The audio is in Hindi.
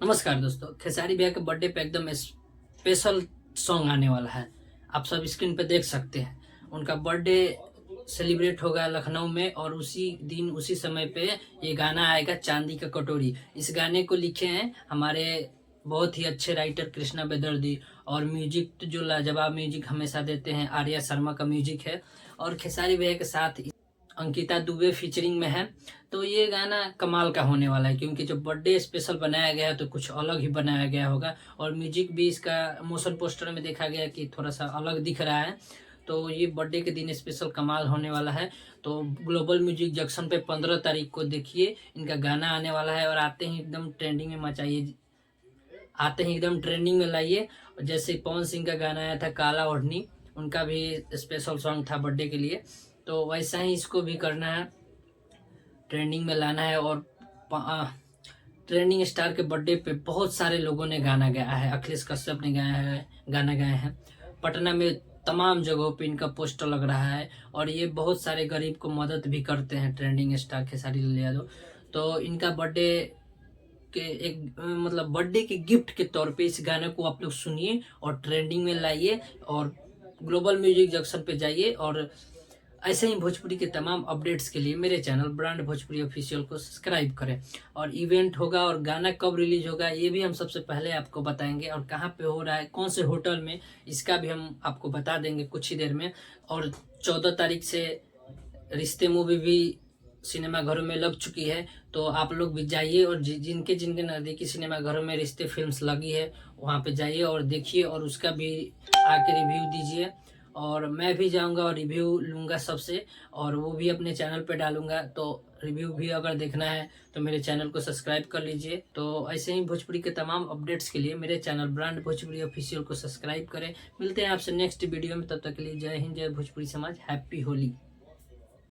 नमस्कार दोस्तों, खेसारी भैया के बर्थडे पे एकदम स्पेशल सॉन्ग आने वाला है। आप सब स्क्रीन पे देख सकते हैं। उनका बर्थडे सेलिब्रेट होगा लखनऊ में और उसी दिन उसी समय पे ये गाना आएगा, चांदी का कटोरी। इस गाने को लिखे हैं हमारे बहुत ही अच्छे राइटर कृष्णा बेदर्दी, और म्यूजिक तो जो लाजवाब म्यूजिक हमेशा देते हैं आर्या शर्मा का म्यूजिक है। और खेसारी भैया के साथ अंकिता दुबे फीचरिंग में है। तो ये गाना कमाल का होने वाला है, क्योंकि जो बर्थडे स्पेशल बनाया गया है तो कुछ अलग ही बनाया गया होगा। और म्यूजिक भी इसका मोशन पोस्टर में देखा गया कि थोड़ा सा अलग दिख रहा है। तो ये बर्थडे के दिन स्पेशल कमाल होने वाला है। तो ग्लोबल म्यूजिक जंक्शन पे 15 तारीख को देखिए, इनका गाना आने वाला है। और आते ही एकदम ट्रेंडिंग में मचाइए, आते ही एकदम ट्रेंडिंग में लाइए। जैसे पवन सिंह का गाना आया था काला ओढ़नी, उनका भी स्पेशल सॉन्ग था बर्थडे के लिए। तो वैसा ही इसको भी करना है, ट्रेंडिंग में लाना है। और ट्रेंडिंग स्टार के बर्थडे पे बहुत सारे लोगों ने गाना गाया है। अखिलेश कश्यप ने गाया है, गाना गाए हैं। पटना में तमाम जगहों पे इनका पोस्टर लग रहा है। और ये बहुत सारे गरीब को मदद भी करते हैं, ट्रेंडिंग स्टार खेसारी लाल यादव। तो इनका बर्थडे के एक मतलब बर्थडे के गिफ्ट के तौर पे इस गाने को आप लोग सुनिए और ट्रेंडिंग में लाइए, और ग्लोबल म्यूजिक जंक्शन पे जाइए। और ऐसे ही भोजपुरी के तमाम अपडेट्स के लिए मेरे चैनल ब्रांड भोजपुरी ऑफिशियल को सब्सक्राइब करें। और इवेंट होगा और गाना कब रिलीज होगा ये भी हम सबसे पहले आपको बताएंगे, और कहाँ पे हो रहा है, कौन से होटल में, इसका भी हम आपको बता देंगे कुछ ही देर में। और 14 तारीख से रिश्ते मूवी भी सिनेमाघरों में लग चुकी है। तो आप लोग भी जाइए, और जिनके जिनके नज़दीकी सिनेमाघरों में रिश्ते फिल्म्स लगी है वहाँ पे जाइए और देखिए, और उसका भी आके रिव्यू दीजिए। और मैं भी जाऊंगा और रिव्यू लूँगा सबसे, और वो भी अपने चैनल पे डालूंगा। तो रिव्यू भी अगर देखना है तो मेरे चैनल को सब्सक्राइब कर लीजिए। तो ऐसे ही भोजपुरी के तमाम अपडेट्स के लिए मेरे चैनल ब्रांड भोजपुरी ऑफिशियल को सब्सक्राइब करें। मिलते हैं आपसे नेक्स्ट वीडियो में, तब तक के लिए जय हिंद, जय भोजपुरी समाज, हैप्पी होली।